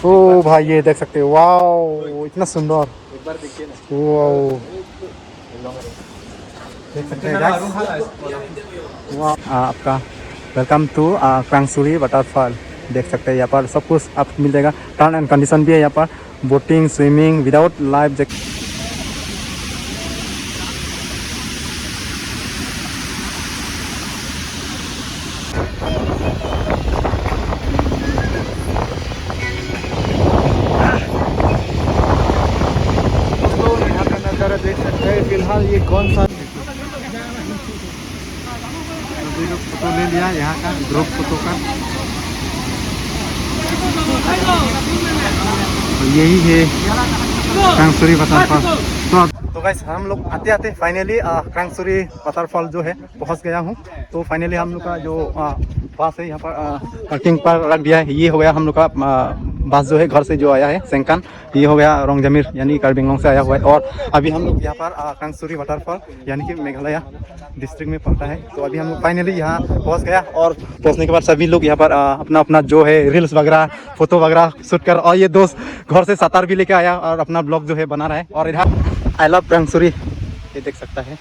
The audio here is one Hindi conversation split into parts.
ओ भाई ये देख सकते हो, वाओ इतना सुंदर। एक बार देखिए ना। वाओ देख सकते हैं guys। आपका वेलकम टू क्रांगसुरी वाटरफॉल। देख सकते हैं यहाँ पर सब कुछ आपको मिल जाएगा। टर्न एंड कंडीशन भी है यहाँ पर, boating swimming without life jacket. देख सकते हैं फिलहाल ये कौन सा फोटो ले लिया यहाँ का ग्रुप फोटो का। यही है क्रांगसुरी वाटरफॉल। तो गाइस हम लोग आते आते फाइनली क्रांगसुरी वाटरफॉल जो है पहुंच गया हूँ। तो फाइनली हम लोग का जो बस है यहाँ पर पार्किंग पर रख दिया है। ये हो गया हम लोग का बस जो है घर से जो आया है सेंकन। ये हो गया रोंगजमीर यानी कार्बी आंगलॉन्ग से आया हुआ है। और अभी हम लोग यहाँ पर क्रांगसुरी वाटरफॉल यानी कि मेघालय डिस्ट्रिक्ट में पड़ता है। तो अभी हम लोग फाइनली यहाँ पहुँच गया और पहुँचने के बाद सभी लोग यहाँ पर अपना अपना जो है रील्स वगैरह फोटो वगैरह शूट कर, और ये दोस्त घर से सतार भी लेके आया और अपना ब्लॉग जो है बना रहा है। और इधर आई लव क्रांगसुरी ये देख सकता है।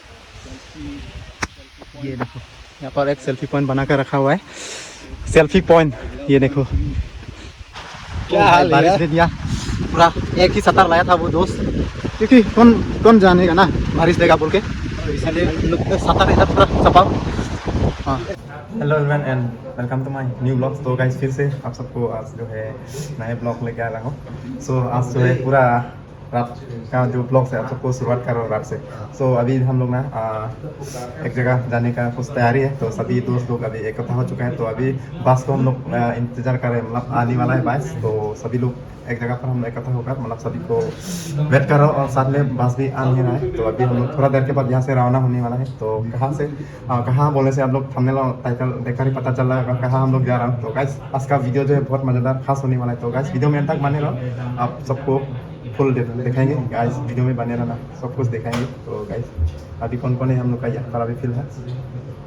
ये देखो यहाँ पर एक सेल्फी पॉइंट बना कर रखा हुआ है। सेल्फी पॉइंट ये देखो क्या हाल बारिश दे दिया पूरा। एक ही सतार लाया था वो दोस्त, क्योंकि कौन जानेगा ना बारिश देगा बोल के, तो इसलिए सतार इधर पूरा सफा। हाँ hello everyone and welcome to my new blog. तो गाइस फिर से आप सबको आज जो है नए ब्लॉग लेके आ रहा हूँ। सो आज जो है पूरा रात का जो ब्लॉग से आप सबको शुरुआत कर रहा हूँ रात से। सो अभी हम लोग ना एक जगह जाने का कुछ तैयारी है। तो सभी दोस्त लोग अभी इकट्ठा हो चुके हैं। तो अभी बस को हम लोग इंतजार कर रहे हैं, मतलब आने वाला है बस। तो सभी लोग एक जगह पर हम इकट्ठा होकर मतलब सभी को वेट कर रहा हूँ, और साथ में बस भी आ नहीं रहा है। तो अभी हम लोग थोड़ा देर के बाद यहाँ से रवाना होने वाला है। तो कहाँ से कहाँ बोलने से आप लोग थंबनेल टाइटल देखकर ही पता चल रहा है कहाँ हम लोग जा रहा हूँ। तो गाइस आज का वीडियो जो है बहुत मज़ेदार खास होने वाला है। तो गाइस वीडियो में तक बने रहो, आप सबको फुल दिखाएंगे गाइस। वीडियो में बने रहना, सब कुछ दिखाएंगे। तो गाइस अभी कौन कौन है हम लोग का यहाँ पर अभी फिलहाल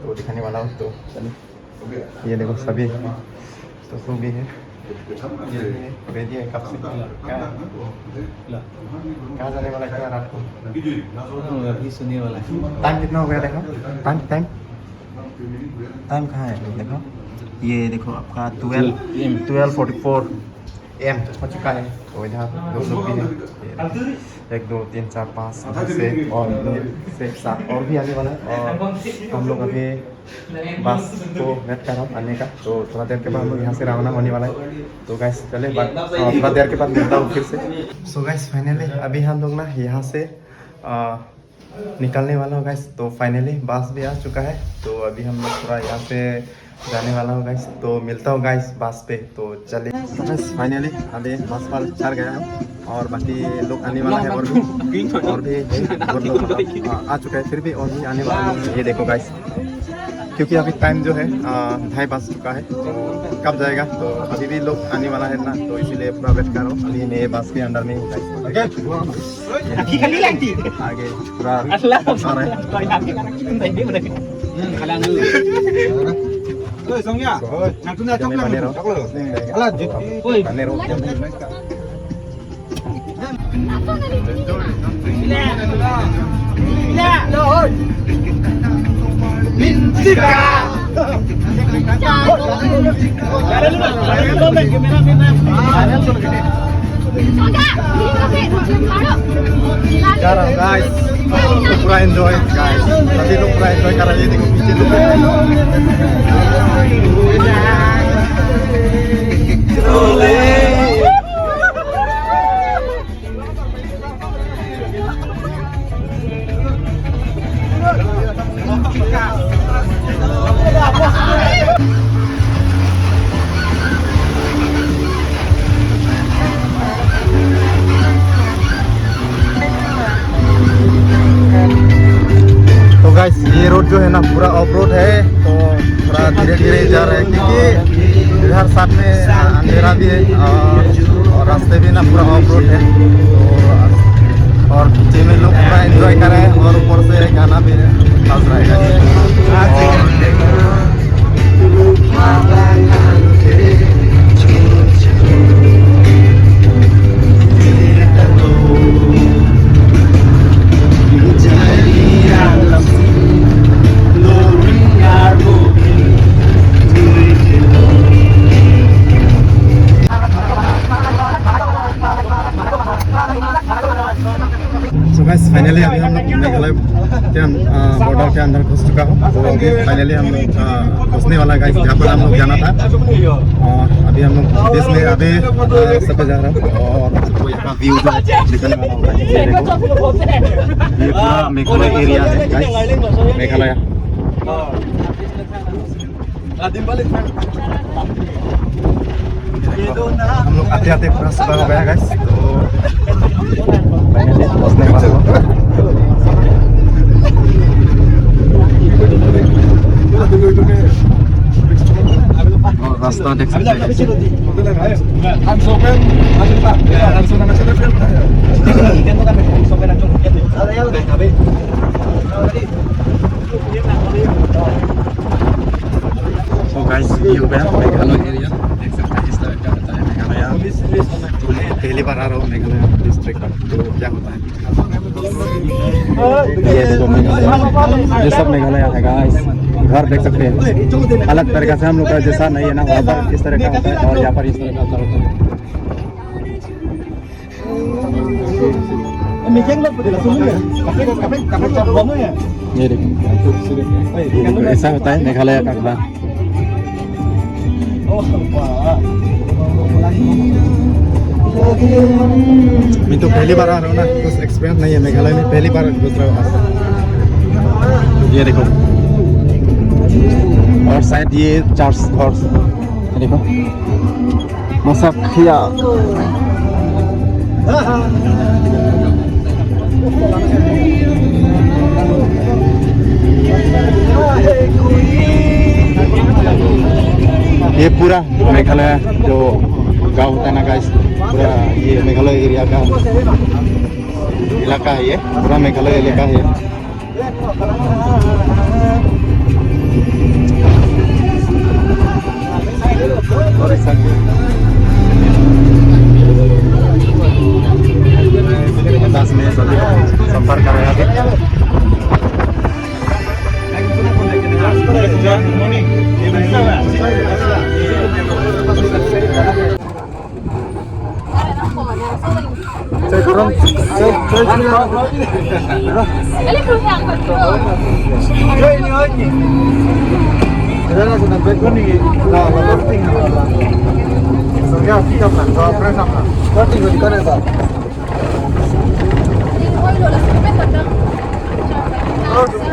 तो दिखाने वाला हूँ। तो चलिए ये देखो सभी तो सो भी है रेडी है कब से। कहाँ जाने वाला है रात को? अभी सुनने वाला है। टाइम कितना हो गया देखो, टाइम कहाँ है देखो। ये देखो आपका 12:44 AM हो चुका है। तो इधर दो लोग भी हैं, 1 2 3 4 5 6 और 7 और भी आने वाला है। और हम लोग अभी बस को वेट कर रहा हूँ आने का। तो थोड़ा देर के बाद हम लोग यहाँ से रवाना होने वाला है। तो गैस चले थोड़ा देर के बाद मिलता हूँ फिर से। सो गैस फाइनली अभी हम लोग ना यहाँ से निकलने वाला हूँ गैस। तो फाइनली बस भी आ चुका है। तो अभी हम लोग थोड़ा यहाँ से जाने वाला हूँ गाइस। तो मिलता हूँ गाइस बस पे। तो चलिए तो गाइस फाइनली अभी बस पर चढ़ गया हूँ और बाकी लोग आने वाला है। और भी बहुत लोग आ चुका है, फिर भी और भी आने वाले लोग। ये देखो गाइस क्योंकि अभी टाइम जो है 2:30 बज चुका है। तो कब जाएगा, तो अभी भी लोग आने वाला है ना, तो इसीलिए पूरा वेट कर रहा हूँ। अभी मैं बस के अंदर में हूँ आगे पूरा गाइस पूरा एंजॉय गाइस, सभी लोग पूरा एंजॉय कर रहे हैं। देखो पीछे लोग गाइस ये रोड जो है ना पूरा ऑफ रोड है। तो थोड़ा धीरे धीरे जा रहा है क्योंकि इधर साथ में अंधेरा भी है और रास्ते भी ना पूरा ऑफ रोड है। तो और पीछे में लोग पूरा एंजॉय कर रहे हैं और ऊपर से गाना भी बज रहा है। फाइनली अभी हम लोग मेघालय के बॉर्डर के अंदर घुस चुका हूँ। तो अभी फाइनली हम लोग घुसने वाला गाइस, जहाँ पर हम लोग जाना था। और अभी हम लोग देश में अभी सब जा रहा हूँ और आपको यहाँ व्यू जो दिखने वाला होगा। ये देखो, ये पूरा मेघालय एरिया है गाइस, मेघालय। हम लोग आते आते पूरा सुबह हो गया गाइस। तो फाइनली पहुंचने वाला हूं। और रास्ता देख सकते हैं। तो गाइस ये हो गया मेघालय एरिया, देख सकते हैं इस तरह का होता है मेघालय। तो मैं पहली बार आ रहा हूँ मेघालय डिस्ट्रिक्ट का, तो क्या होता है ये देखो मेघालय, ये सब मेघालय है गाइस। घर देख सकते हैं, अलग तरीके से हम लोग का जैसा नहीं है ना, वहाँ पर इस तरह का होता है और यहाँ पर इस तरह का होता है। ये देखो ऐसा होता है मेघालय का घर। मैं तो पहली बार आ रहा हूँ ना, कुछ एक्सपीरियंस नहीं है मेघालय में, पहली बार घुस रहा हूँ। ये देखो, और शायद ये चर्च हॉर्स देखो मसाखिया। ये पूरा मेघालय जो गांव होता है ना गाइस, पूरा ये मेघालय एरिया का इलाका है, ये पूरा मेघालय इलाका है। बस में सभी सफर कर रहे हैं।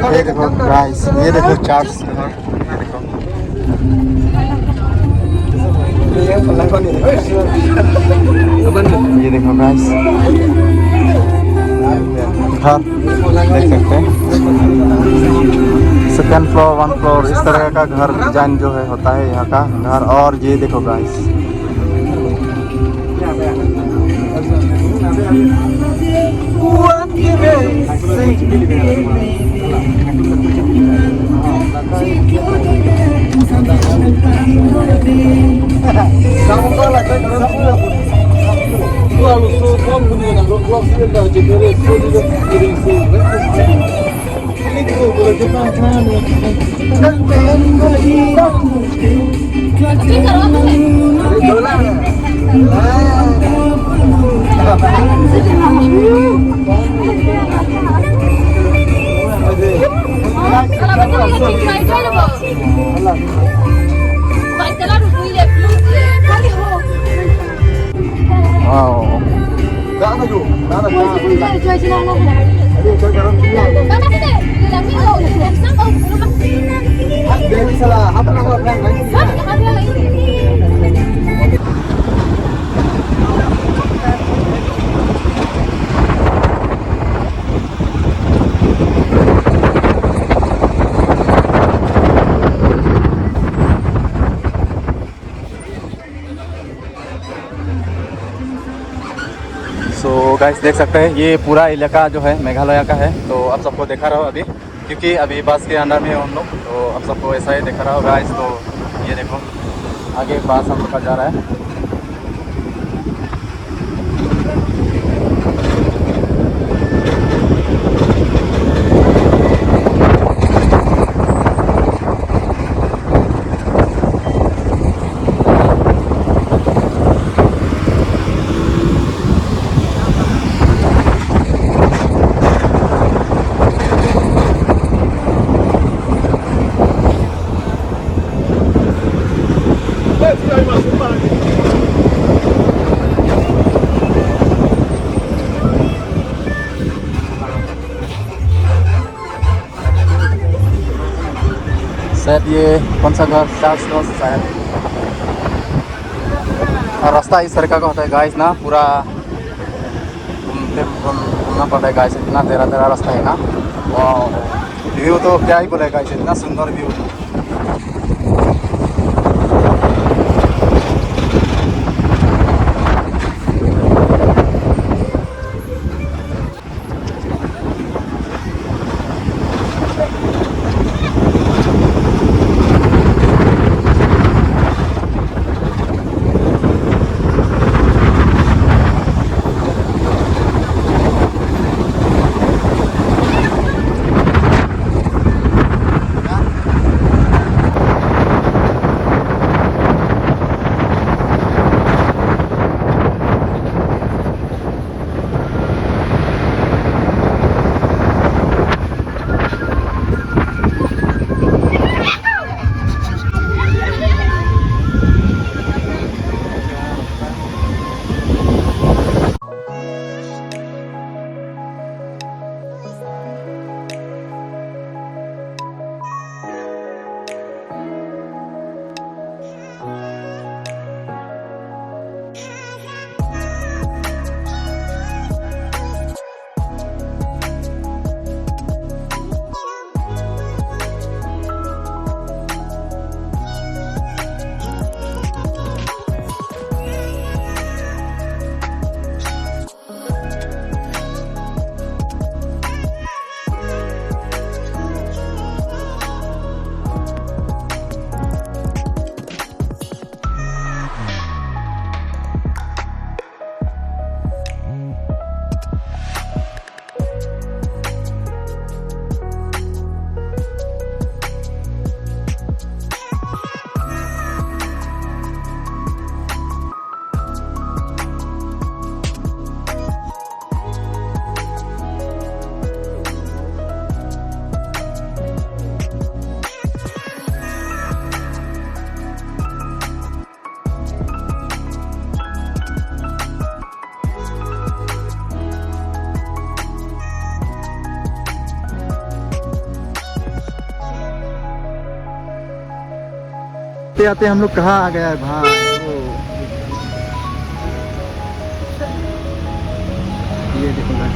ये देखो गाइस, ये देखो चार्ट्स, ये देखो गाइस घर देख सकते हैं। सेकेंड फ्लोर, वन फ्लोर, इस तरह का घर डिजाइन जो है होता है यहाँ का घर। और ये देखो गाइस, सो गाइस देख सकते हैं ये पूरा इलाका जो है मेघालय का है। तो आप सबको देखा रहा हो अभी, क्योंकि अभी बस के अंदर में हम लोग, तो आप सबको ऐसा ही देखा रहा हो गाइस। तो ये देखो आगे बस हम लोग का जा रहा है। शायद ये कौन सा घर, चार्ज हाउस शायद। और रास्ता इस तरीका का होता है गाइस ना, पूरा घूमना पड़ता है गाइस, इतना तेरा तेरा रास्ता है ना। वाह, व्यू तो क्या ही बोले गाइस, इतना सुंदर व्यू। आते आते हम लोग कहाँ आ गया है भाई। ये देखो गाइस,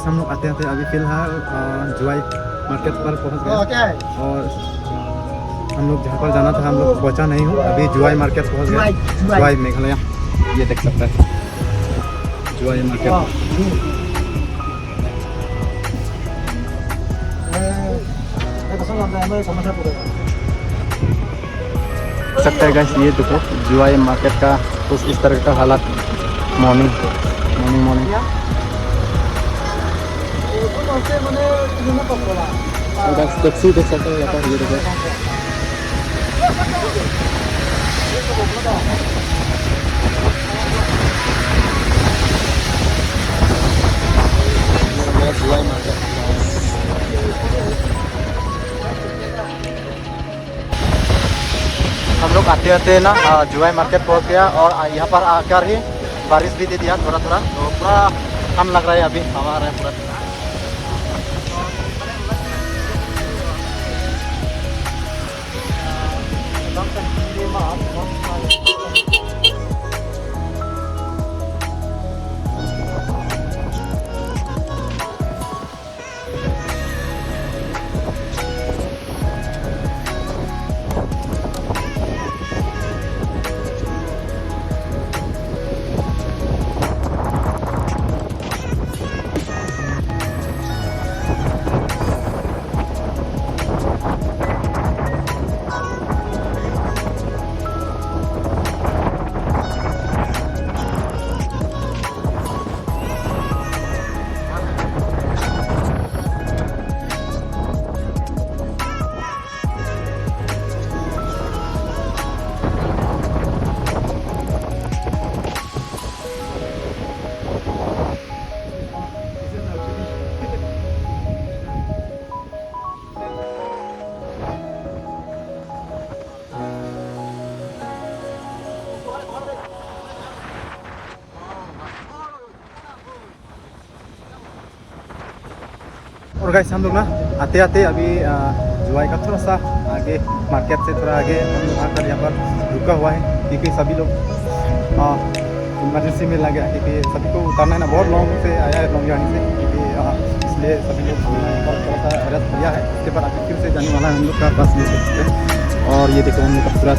हम लोग आते आते अभी फिलहाल जुआई मार्केट पर पहुंच गए। और हम लोग जहाँ पर जाना था हम लोग पहुँचा नहीं हूँ, अभी जुआई मार्केट पहुँच गए। जुआई मेघालय, ये देख सकते हैं जुआई मार्केट। सकता है गाइस, ये देखो जुआई मार्केट का कुछ इस तरह का हालत। मॉर्निंग मॉर्निंग मॉर्निंग टैक्सी देख सकते हैं यहाँ पर, ये देखो। जुआई मार्केट हम लोग आते आते ना जुआई मार्केट पहुंच गया। और यहाँ पर आकर ही बारिश भी दे दिया थोड़ा थोड़ा, तो पूरा ठंड लग रहा है, अभी हवा आ रहा है पूरा। और गाइस हम लोग ना आते आते अभी जुआई का थोड़ा सा आगे मार्केट से थोड़ा आगे हम लोग आकर यहाँ पर रुका हुआ है क्योंकि सभी लोग इमरजेंसी में लग गया क्योंकि सभी को उतारना है ना, बहुत लॉन्ग से आया है, लॉन्ग जर्नी से, क्योंकि इसलिए सभी लोग पर थोड़ा सा रेस्ट किया है। उसके बाद आगे फिर से जाने वाला है हम लोग का बस ले सकते हैं। और ये देखो हम लोग का पूरा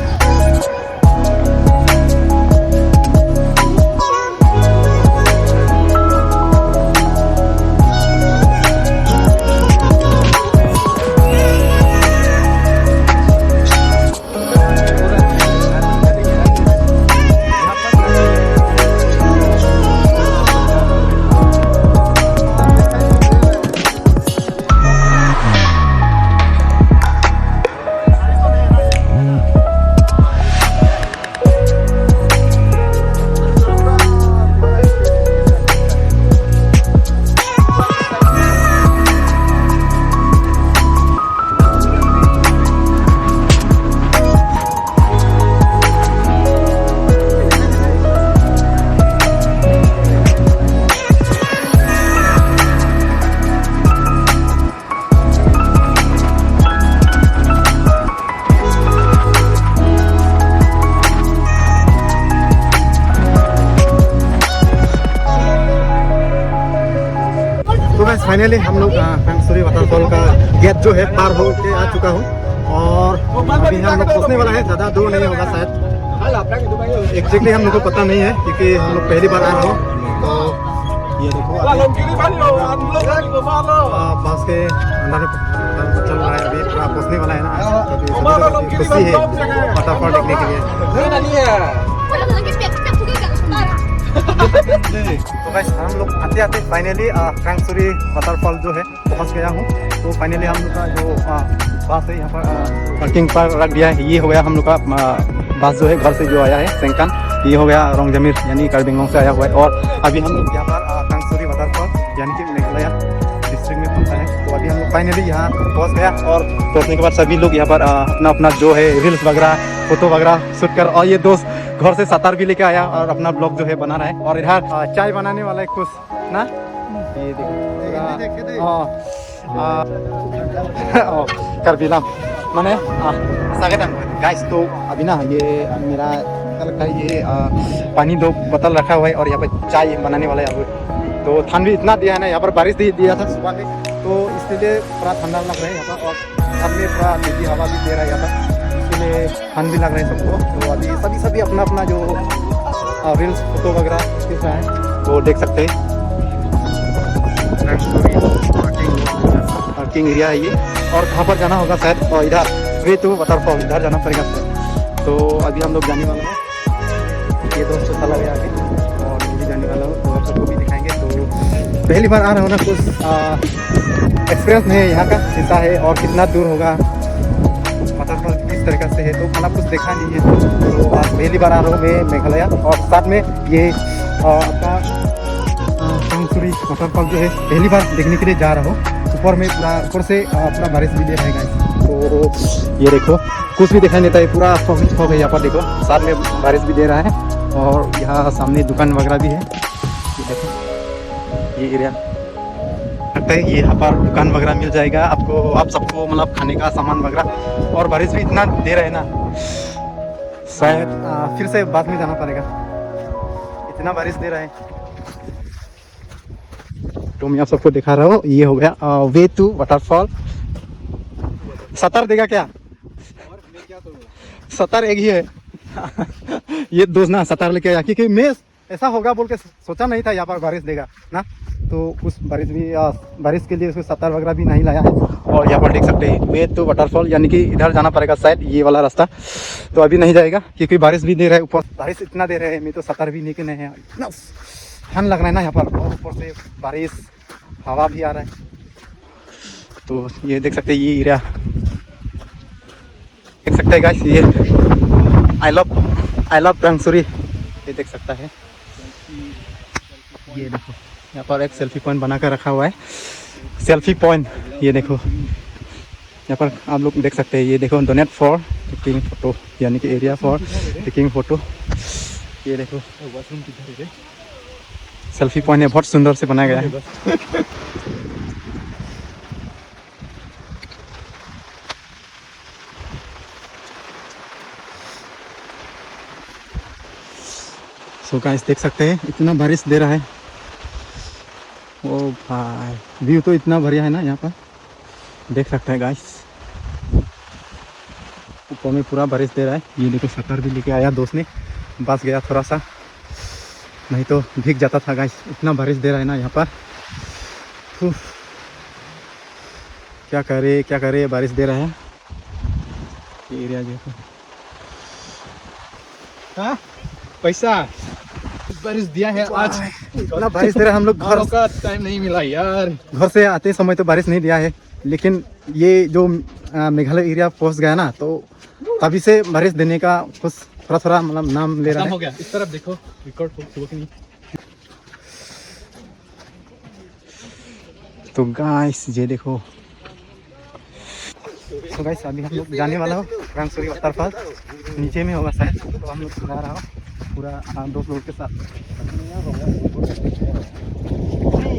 फाइनली हम लोग कंसूरी वाटरफॉल का गेट जो है पार हो के आ चुका हूँ। और अभी हम लोग पहुँचने वाला है, ज़्यादा दूर नहीं होगा शायद, एग्जैक्टली हम लोग को पता नहीं है क्योंकि हम लोग पहली बार आ रहे हैं। तो ये देखो बस के अंदर चल रहा है, अभी पूरा पहुँचने वाला है ना, तो खुशी है वाटरफॉल देखने के लिए। तो गाइस हम लोग आते आते फाइनली कंसूरी वाटरफॉल जो है पहुंच गया हूँ। तो फाइनली हम लोग का जो बस है यहाँ पर पार्किंग पर रख दिया है। ये हो गया हम लोग का बस जो है घर से जो आया है सेंकन, ये हो गया रोंगजमीर यानी कार्बी आंगलोंग से आया हुआ है। और अभी हम लोग यहाँ पर कंसूरी वाटरफॉल यानी कि मेघालय डिस्ट्रिक्ट में पहुँचा है। तो अभी हम लोग फाइनली यहाँ पहुँच गया और पहुँचने के बाद सभी लोग यहाँ पर अपना अपना जो है रील्स वगैरह फोटो वगैरह शूट कर, और ये दोस्त घर से सतार भी लेके आया और अपना ब्लॉग जो है बना रहा है। और इधर चाय बनाने वाला है कुछ ना, ये देखो करबिलाम माने गाइस। तो अभी ना ये मेरा लगता है ये पानी 2 बोतल रखा हुआ है और यहाँ पर चाय बनाने वाला है। तो ठंड भी इतना दिया है ना, यहाँ पर बारिश दिया था सुबह में, तो इसलिए थोड़ा ठंडा लग रहा है यहाँ पर। और अब में थोड़ा तेजी हवा भी दे रहा है यहाँ पर, इसलिए ठंड भी लग रहा है सबको। तो अभी सभी अपना अपना जो रील्स फोटो वगैरह खींच रहा है, तो देख सकते हैं पार्किंग एरिया है ये। और कहाँ पर जाना होगा शायद, और इधर वे तो वाटरफॉल इधर जाना पड़ेगा शायद। तो अभी हम लोग जाने वाले हैं, ये दोस्तों चला गया आगे और मैं भी जाने वाला हूँ, तो आप सबको भी दिखाएंगे। तो पहली बार आ रहा हूँ ना, कुछ एक्सपीरियंस नहीं है यहाँ का कैसा है और कितना दूर होगा वाटरफॉल किस तरीके से है, तो मतलब कुछ देखा नहीं है। तो आज पहली बार आ रहा हूँ मैं मेघालय, और साथ में ये आपका कंसूरी वाटरफॉल जो है पहली बार देखने के लिए जा रहा हूँ। ऊपर में पूरा ऊपर से अपना बारिश भी दे रहा है गाइस। तो ये देखो कुछ भी दिखाई देता है, पूरा फॉग है यहाँ पर, देखो साथ में बारिश भी दे रहा है। और यहाँ सामने दुकान वगैरह भी है, ये देखो ये एरिया लगता है यहाँ पर दुकान वगैरह मिल जाएगा आपको, आप सबको मतलब खाने का सामान वगैरह। और बारिश भी इतना दे रहा है ना, शायद फिर से बाद में जाना पड़ेगा, इतना बारिश दे रहा है। तो मैं आप सबको दिखा रहा हूँ, ये हो गया वे टू वाटरफॉल। सतर देगा क्या? सतर एक ही है ये दोस्त ना सतर लेके आया, क्योंकि मैं ऐसा होगा बोल के सोचा नहीं था यहाँ पर बारिश देगा ना। तो उस बारिश के लिए उसको सतर वगैरह भी नहीं लाया है। और यहाँ पर देख सकते हैं वे टू वाटरफॉल, यानी कि इधर जाना पड़ेगा शायद, ये वाला रास्ता। तो अभी नहीं जाएगा क्योंकि बारिश भी दे रहा है, ऊपर बारिश इतना दे रहे हैं, मैं तो सतर भी लेके नहीं है, इतना ठंड लग रहा है ना यहाँ पर, और ऊपर से बारिश हवा भी आ रहा है। तो ये देख सकते हैं ये एरिया देख सकते हैं गाइस, ये आई लव कंसूरी, ये देख सकता है। ये देखो यहाँ पर एक सेल्फी पॉइंट बना कर रखा हुआ है, सेल्फी पॉइंट। ये देखो यहाँ पर आप लोग देख सकते हैं, ये देखो डोनेट फॉर टेकिंग फोटो, यानी कि एरिया फॉर टेकिंग फोटो। ये देखो सेल्फी पॉइंट है, बहुत सुंदर से बनाया गया है। सो गाइस देख सकते हैं इतना बारिश दे रहा है। ओ भाई व्यू तो इतना बढ़िया है ना यहाँ पर, देख सकते हैं गाइस। ऊपर में पूरा बारिश दे रहा है। ये देखो शटर भी लेके आया दोस्त ने, बस गया थोड़ा सा, नहीं तो भीग जाता था गाइस। इतना बारिश दे रहा है ना यहाँ पर। उफ, क्या करे बारिश दे रहा है ये एरिया देखो। हाँ पैसा बारिश दिया है आज। इतना बारिश दे रहा है, हम लोग घर का टाइम नहीं मिला यार। घर से आते समय तो बारिश नहीं दिया है, लेकिन ये जो मेघालय एरिया पहुंच गया ना, तो तभी से बारिश देने का कुछ थोड़ा थोड़ा मतलब नाम ले रहा खत्म है। हो गया। इस तरफ देखो, रिकॉर्ड हो कि नहीं। तो गाइस ये देखो, तो गाइस अभी हम लोग जाने वाला हो रांगसोरी वाटरफॉल, नीचे में होगा शायद। तो हम लोग जा रहा हो पूरा दोस्त लोगों के साथ।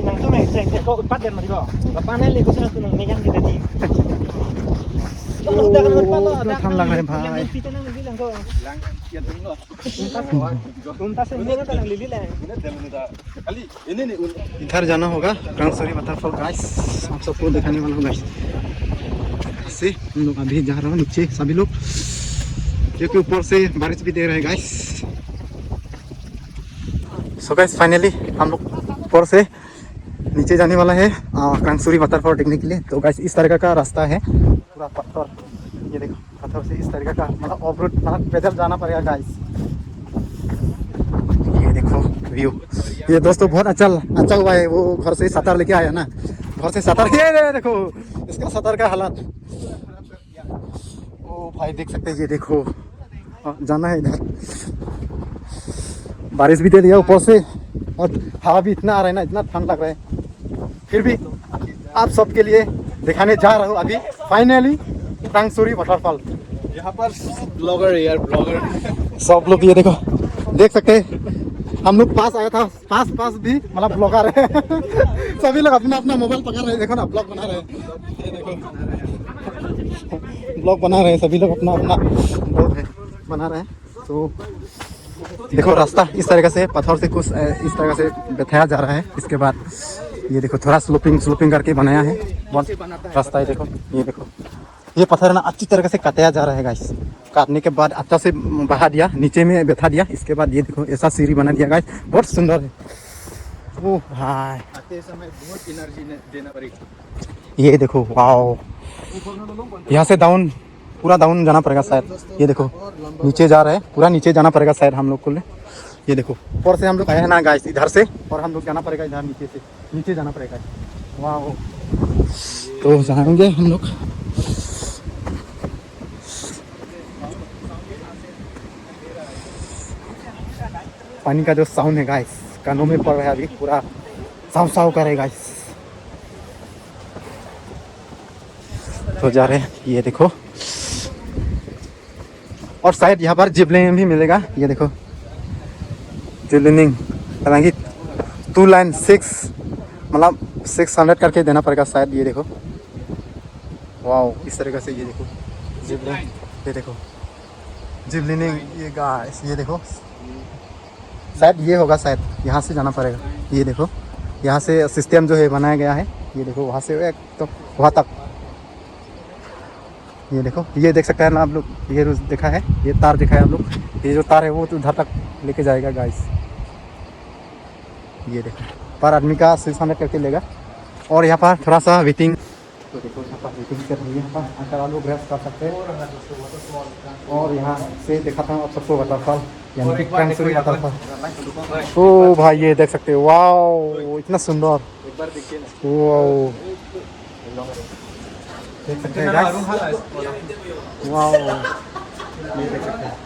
Nang tu mek cek cek kau empat dan mari kau. Lepas ni kau sana tu nang megang kita di. Kalau dah kan lepas lo, dah ठंड लग रहा है भाई। kita nang bilang kau. Tuntas ini kan nang lili lah. इधर जाना होगा रांगसोरी वाटरफॉल गाइस, आप सबको दिखाने वाला हूँ गाइस। से हम लोग अभी जा रहा हूँ नीचे सभी लोग, क्योंकि ऊपर से बारिश भी दे रहे हैं गाइस। सो गाइस फाइनली हम लोग ऊपर से नीचे जाने वाला है रांगसोरी वाटरफॉल देखने के लिए। तो गाइस इस तरीका का रास्ता है, पूरा पत्थर, ये देखो पत्थर से इस तरीका का, मतलब ऑफ रोड, मतलब पैदल जाना पड़ेगा गाइस। ये देखो व्यू, ये दोस्तों बहुत अच्छा हुआ है वो घर से सतर लेके आया ना, घर से सतर। ये देखो इसका सतर का हालत, ओ भाई देख सकते हैं। ये देखो जाना है इधर, बारिश भी दे दिया ऊपर से, और हवा भी इतना आ रहा है ना, इतना ठंड लग रहा है। फिर भी आप सबके लिए दिखाने जा रहा हूँ अभी फाइनली रांगसोरी वाटरफॉल। यहाँ पर ब्लॉगर है यार, ब्लॉगर। सब लोग ये देखो देख सकते हैं, हम लोग पास आया था, पास भी मतलब ब्लॉगर है। सभी लोग अपना अपना मोबाइल पकड़ रहे हैं, देखो ना ब्लॉग बना रहे हैं। ये देखो ब्लॉग बना रहे हैं सभी लोग, अपना अपना ब्लॉग है बना रहे हैं। तो देखो रास्ता इस तरीके से पत्थर से कुछ इस तरह से बैठाया जा रहा है। इसके बाद ये देखो थोड़ा स्लोपिंग करके बनाया है बहुत रास्ता है। देखो ये देखो, ये पत्थर ना अच्छी तरीके से काटा जा रहा है गाइस। काटने के बाद अच्छा से बहा दिया, नीचे में बैठा दिया। इसके बाद ये देखो ऐसा सीढ़ी बना दिया गाइस, बहुत सुंदर है। ओ भाई आते समय बहुत एनर्जी देना पड़ेगा। ये देखो वाओ, यहाँ से डाउन, पूरा डाउन जाना पड़ेगा शायद। ये देखो नीचे जा रहा है, पूरा नीचे जाना पड़ेगा शायद हम लोग को। ये देखो ऊपर से हम लोग आए हैं ना गाइस इधर से, और हम लोग जाना पड़ेगा इधर नीचे से, नीचे जाना पड़ेगा। वाओ, तो जाएंगे हम लोग। पानी का जो साउंड है गाइस कानों में पड़ रहा है, अभी पूरा साव कर रहा है गाइस। तो जा रहे हैं, ये देखो, और शायद यहाँ पर जिपलाइन भी मिलेगा। ये देखो जिपलाइनिंग, हालांकि 2 लाइन 6 मतलब 600 करके देना पड़ेगा शायद। ये देखो वाओ, इस तरीके से ये देखो जिपलाइन, ये देखो जिपलाइनिंग, ये गाइस ये देखो शायद ये होगा, शायद यहाँ से जाना पड़ेगा। ये देखो यहाँ से सिस्टम जो है बनाया गया है। ये देखो वहाँ से एक तो वहाँ तक, ये देखो ये देख सकते हैं ना आप लोग, ये रोज देखा है, ये तार देखा है आप लोग, ये जो तार है वो तो उधर तक लेके जाएगा गाइस। ये देखो पर आदमी का 600 करके लेगा। और यहाँ पर थोड़ा सा वेटिंग, तो देखो यहाँ पर वेटिंग कर रही है, यहाँ पर अंकल लोग रेस्ट कर सकते हैं। और यहाँ से दिखाता हूँ आप सबको वाटरफॉल, यानी कि रांगसोरी वाटरफॉल। ओ भाई ये देख सकते हो, वाओ इतना सुंदर, एक बार देखिए ना। वाओ देख सकते हैं गाइस, वाओ ये देख सकते हैं,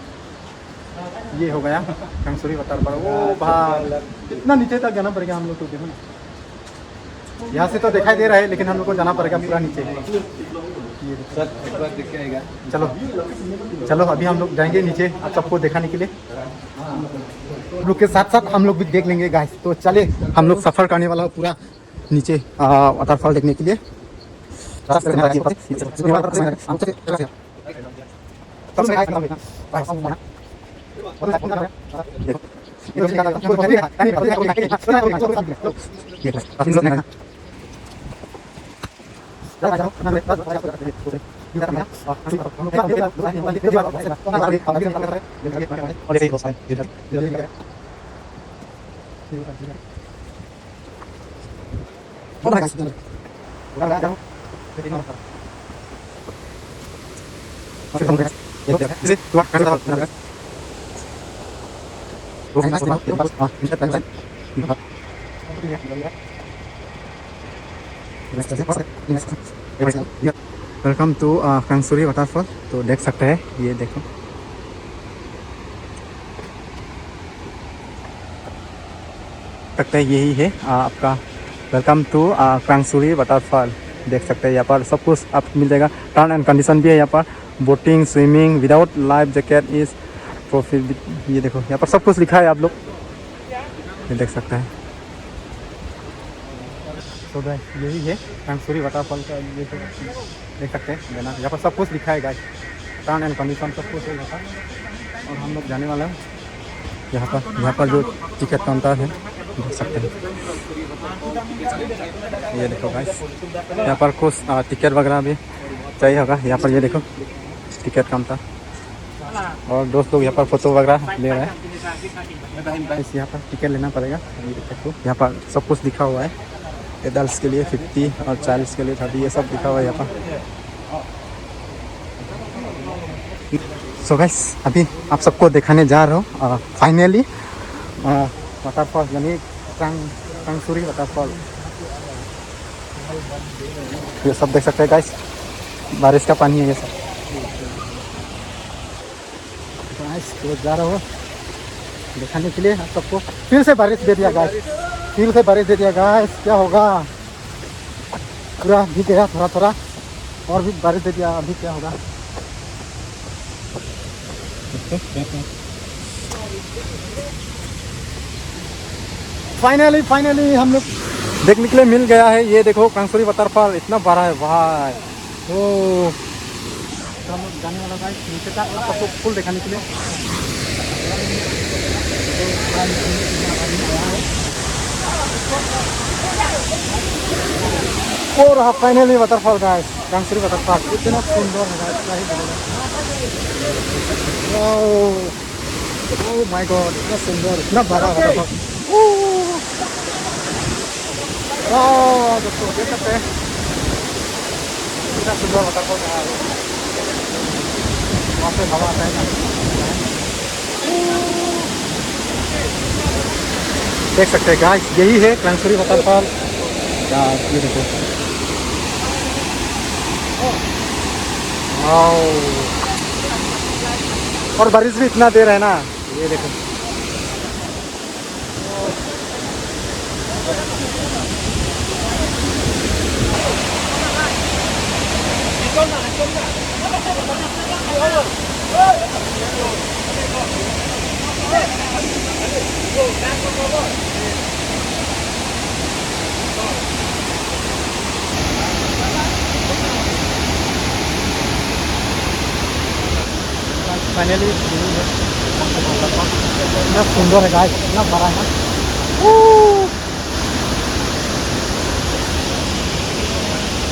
ये हो गया रांगसोरी वाटरफॉल। ओ भाई इतना नीचे तक जाना पड़ेगा हम लोग को, देखो ना यहाँ से तो दिखाई दे रहा है, लेकिन हम लोग को जाना पड़ेगा पूरा नीचे। ये देखो सर एक बार देख के आएगा। चलो अभी हम लोग जाएंगे नीचे आप सबको दिखाने के लिए। हम लोग के साथ साथ हम लोग भी देख लेंगे गाइस। तो चले, हम लोग सफ़र करने वाला पूरा नीचे वाटरफॉल देखने के लिए। Welcome to Kansuri waterfall. तो देख सकते हैं, ये देखो सकते हैं, यही है आपका वेलकम टू कंसूरी वाटरफॉल। देख सकते हैं यहाँ पर सब कुछ आपको मिल जाएगा। टर्न एंड कंडीशन भी है यहाँ पर, boating, swimming without life jacket is profit. ये देखो यहाँ पर सब कुछ लिखा है, आप लोग ये देख सकते हैं। तो गाइस यही है कंसूरी वाटरफॉल का, ये तो देख सकते हैं देना, यहाँ पर सब कुछ लिखा है गाइस, टर्न एंड कंडीशन सब कुछ है यहाँ पर। और हम लोग जाने वाले हैं यहाँ पर जो टिकट काउंटर है देख सकते हैं। ये देखो गाइस यहाँ पर कुछ टिकट वगैरह भी चाहिए होगा। यहाँ पर ये देखो टिकट काउंटर, और दोस्त लोग यहाँ पर फोटो वगैरह ले रहे हैं। इस यहाँ पर टिकट लेना पड़ेगा। ये देखो यहाँ पर सब कुछ लिखा हुआ है, एडल्ट के लिए 50 और चाइल्ड्स के लिए 30, ये सब लिखा हुआ है यहाँ पर। सो गाइस अभी आप सबको दिखाने जा रहा हूँ फाइनली वाटरफॉल, यानी कंसूरी वाटरफॉल। ये सब देख सकते हैं गाइस, बारिश का पानी है ये सब। गाइस तो जा रहा हूँ दिखाने के लिए आप सबको। फिर से बारिश दे दिया गाइस, फिर से बारिश दे दिया गाइस, क्या होगा? पूरा भीग गया थोड़ा थोड़ा, और भी बारिश दे दिया, अभी क्या होगा? फाइनली हम लोग देखने के लिए मिल गया है। ये देखो कंसूरी वाटरफॉल इतना बड़ा है भाई। तो हम लोग जाने वाला गाइस नीचे का आपको फुल दिखाने के लिए। और हाँ फाइनली वाटरफॉल गाइस, कंसूरी वाटरफॉल इतना सुंदर है गाइस, क्या ही बोलेगा। ओह माय गॉड, इतना सुंदर, इतना बड़ा वाटरफॉल। दोस्तों देख सकते हैं इतना सुंदर वाटरफॉल है। वहाँ से हवा आता है ना, देख सकते हैं गाइस, यही है कंसूरी वाटरफॉल। ये देखो और बारिश भी इतना देर है ना, ये देखो। फाइनली इतना सुंदर है गाइस, इतना बड़ा है ना।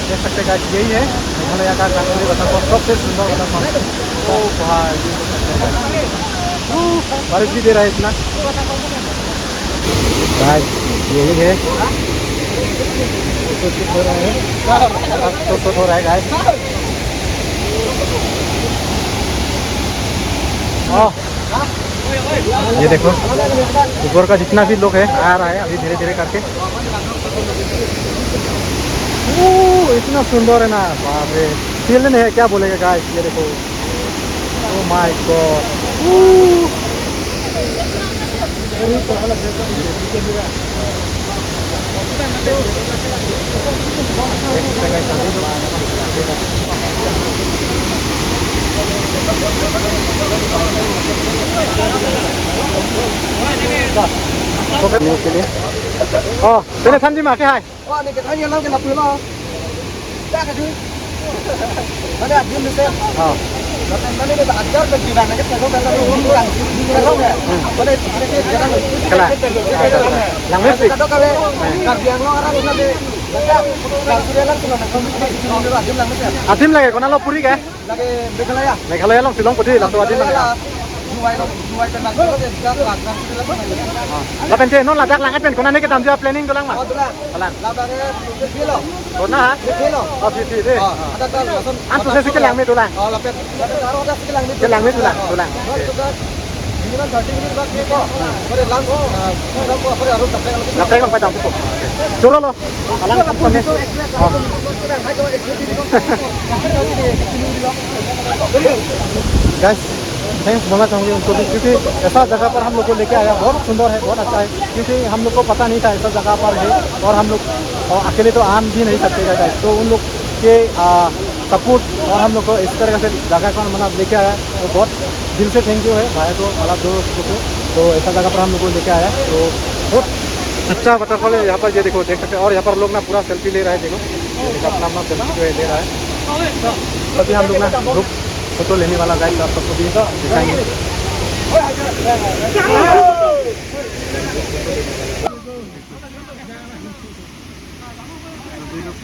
देख सकते हैं गाइस, यही है मेघालय का कंसूरी वाटरफॉल, सबसे सुंदर वाटरफॉल। ओ भाई बारिश भी दे रहा है इतना गाइस, यही है। तो हो रहा है, तो हो रहा है गाइस। ये देखो ऊपर का जितना भी लोग है आ रहा है अभी धीरे धीरे करके। इतना सुंदर है ना, बाप रे, फील नहीं है, क्या बोलेगा गाइस। ये देखो, ओ माय गॉड, के लिए tên là thân gì mà cái hai này cái thanh lâu cái lập rồi mà ra cái thứ nó đẹp hơn được xem Kala. Lang mes. Atim lagi kona lo puri ke? Meghalaya long Shillong puri lato atim lagi. Lapen je non Ladakh lang apen kona ne ke tam ja planning ko lang ma. Kalan. Kona ha? Oh phi de. An tu se ke lang me tulang. Ke lang me tulang. Minimum 30 minutes back ko. Pare lang ko. Lapay lang pa dam ko. Choro lo. Alang kap kone. Guys, thanks बोलना चाहूँगी उनको भी क्योंकि ऐसा जगह पर हम लोग को लेके आया बहुत सुंदर है बहुत अच्छा है क्योंकि हम लोग को पता नहीं था ऐसा जगह पर है और हम लोग अकेले तो आन भी नहीं सकते गाइस तो उन लोग के सपोर्ट और हम लोग को इस तरह से जगह को मतलब लेके आया तो बहुत दिल से थैंक यू है भाई को वाला दोस्तों को तो ऐसा जगह पर हम लोग को लेके आया तो बहुत अच्छा वाटरफॉल है यहाँ पर ये देखो देख सकते हैं और यहाँ पर लोग ना पूरा सेल्फी ले रहा है देखो अपना अपना सेल्फी जो है ले रहा है तभी हम लोग ना ग्रुप फोटो लेने वाला गाइस आप सबको भी दिखाएंगे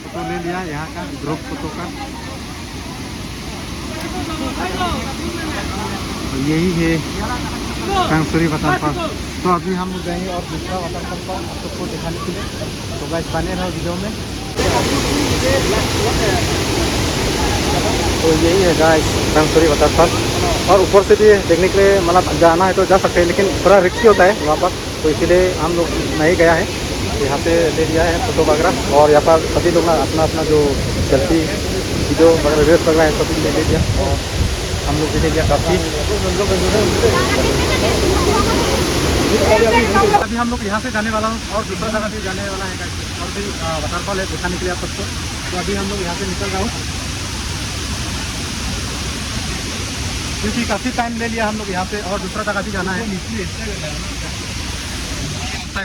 फोटो ले लिया यहाँ का ग्रुप फोटो का यही है कांगसुरी वाटरफॉल तो अभी हम लोग जाएंगे और दूसरा वाटरफॉल पर आप सबको दिखाने के लिए तो गाइस बने रहो वीडियो में तो यही है गाइस कांगसुरी वाटरफॉल और ऊपर से भी देखने के लिए मतलब जाना है तो जा सकते हैं लेकिन थोड़ा रिस्की होता है वहाँ पर तो इसीलिए हम लोग नहीं गया है यहाँ पे ले लिया है फोटो वगैरह और यहाँ पर सभी लोग अपना अपना जो सेल्फी वीडियो वगैरह वीडियो कर रहे हैं सभी ले लिया और हम लोग भी ले लिया काफ़ी अभी हम लोग यहाँ से जाने वाला हूँ और दूसरा जगह भी जाने वाला है और भी वाटरफॉल है दिखाने के लिए आप सबको तो अभी हम लोग यहाँ से निकल रहा हूँ क्योंकि काफ़ी टाइम ले लिया हम लोग यहाँ पे और दूसरा जगह भी जाना है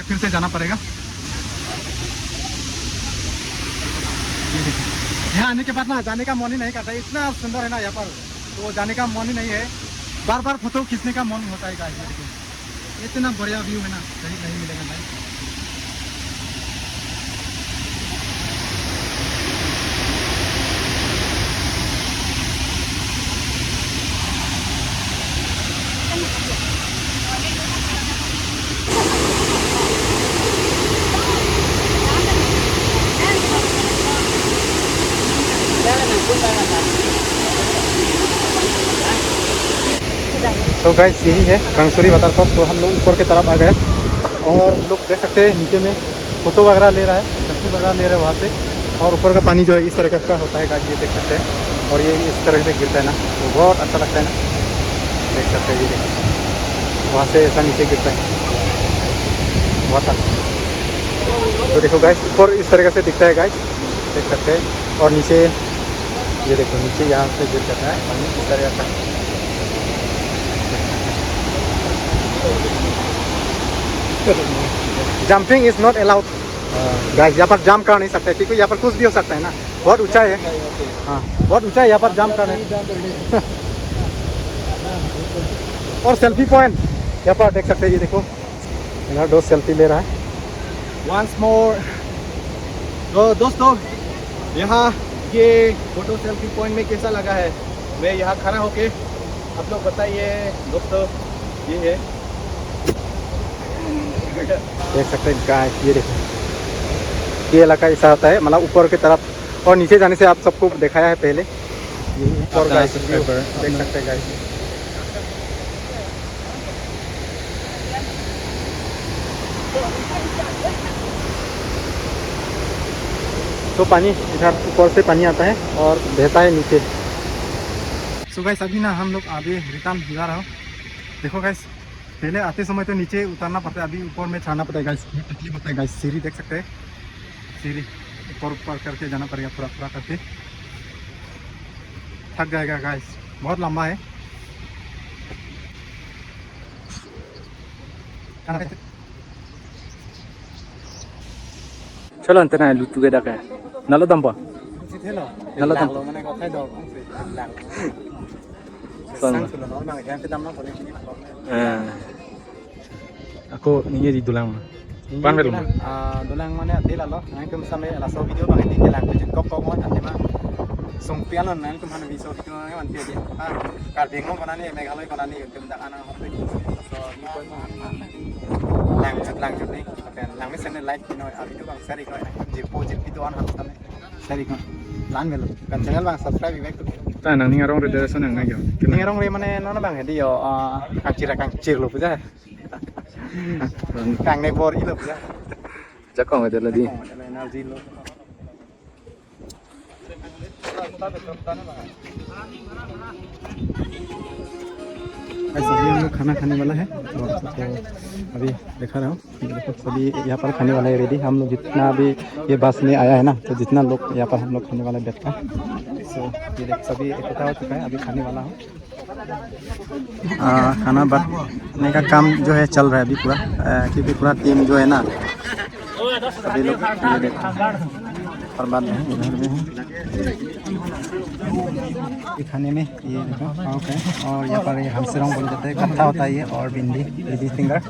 फिर से जाना पड़ेगा यहाँ आने के बाद ना जाने का मन ही नहीं करता है इतना सुंदर है ना यहाँ पर तो जाने का मन ही नहीं है बार बार फोटो खींचने का मन होता है गाइस देखिए इतना बढ़िया व्यू है ना कहीं नहीं मिलेगा भाई तो गाइस यही है कांगसुरी वाटरफॉल तो हम लोग ऊपर की तरफ आ गए और लोग देख सकते हैं नीचे में फोटो वगैरह ले रहा है सेल्फी वगैरह ले रहे हैं वहाँ से और ऊपर का पानी जो है इस तरह का होता है गाइस ये देख सकते हैं और ये इस तरह से गिरता है ना तो बहुत अच्छा लगता है ना देख सकते हैं ये देखिए वहाँ से ऐसा नीचे गिरता है बहुत अच्छा तो देखो गाइस ऊपर इस तरह से दिखता है गाइस देख सकते हैं और नीचे ये देखो नीचे यहाँ से गिर जाता है पानी इस तरह का jumping is not allowed guys यहाँ पर जंप कर नहीं सकते क्योंकि यहाँ पर कुछ भी हो सकता है ना बहुत ऊंचा है हाँ बहुत ऊंचा है यहाँ पर जंप करने और सेल्फी पॉइंट यहाँ पर देख सकते हैं ये देखो यहाँ दोस्त सेल्फी ले रहा है Once more तो दोस्तों यहाँ ये फोटो सेल्फी पॉइंट में कैसा लगा है मैं यहाँ खड़ा होके आप लोग बताइए दोस्तों ये है देख सकते हैं गाइस ये देखो ये इलाका ऐसा होता है मतलब ऊपर की तरफ और नीचे जाने से आप सबको दिखाया है पहले यही है और गाइस देख सकते हैं गाइस तो पानी इधर ऊपर से पानी आता है और बहता है नीचे सो गाइस अभी ना हम लोग आगे रिटर्न जा रहा हूँ देखो गाइस पहले आते समय तो नीचे उतरना पड़ता है अभी ऊपर में चढ़ना पड़ता है गाइस तकलीफ होता है गाइस सीढ़ी देख सकते हैं सीढ़ी ऊपर करके जाना पड़ेगा पूरा पूरा करके थक जाएगा गाइस बहुत लंबा है चलो अंत ना लुटू के डाका नलो Dampa नलो Dampa Sang. Aku ni di dulang. Pan belum. Dulang mana dia lalu. Nanti kami sampai langsung video bang ini jalan tu kok kok nanti mah. Songpian lah nanti kami video video ni nanti aja. Kalau bingung kau nanti Meghalaya kau nanti kami tak anak apa lagi. So ni pun lang ni. Lang ni sana like ni video bang share ikut. Jip video on harus kami share ikut. Lang belum. Kan channel bang subscribe ikut. Tak nang ni ngarong reda sana nang aja. Ni ngarong re mana nana bang jadi yo kangcir lu puja. Kang naik bor itu puja. Jakong ada lagi. सभी हम लोग खाना खाने वाला है और अभी देखा रहा हूँ देखो सभी यहाँ पर खाने वाला है रेडी हम लोग जितना अभी ये बस में आया है ना तो जितना लोग यहाँ पर हम लोग खाने वाला बैठ का सो ये देख सभी इकट्ठा हो चुका है अभी खाने वाला हूँ खाना बनाने का काम जो है चल रहा है अभी पूरा क्योंकि पूरा टीम जो है ना सभी लोग ये देखो पर बाद में इधर में है खाने में ये देखो ओके और यहाँ पर ये हमसेरोंग बोल जाते हैं कट्ठा होता है ये और भिंडी फिंगर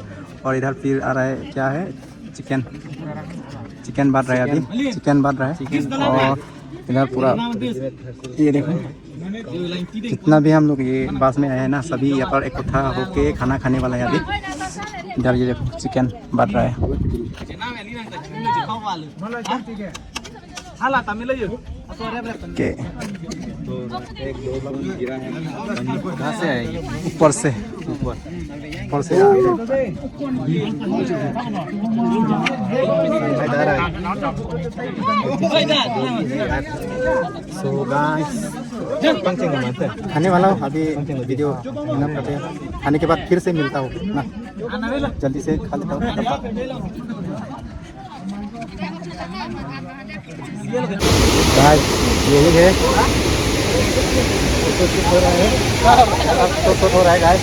और इधर फिर आ रहा है क्या है चिकन बन रहा है अभी चिकन बन रहा है और इधर पूरा ये देखो जितना भी हम लोग ये बस में आए हैं ना सभी यहाँ पर इकट्ठा होके खाना खाने वाला है अभी इधर ये देखो चिकन बन रहा है के कहाँ से है ऊपर से सो गाइस खाने वाला हूँ अभी वीडियो खाने के बाद फिर से मिलता हूँ ना जल्दी से खा लेता हूँ यही है तो हो रहा है तो हो रहा है गाइस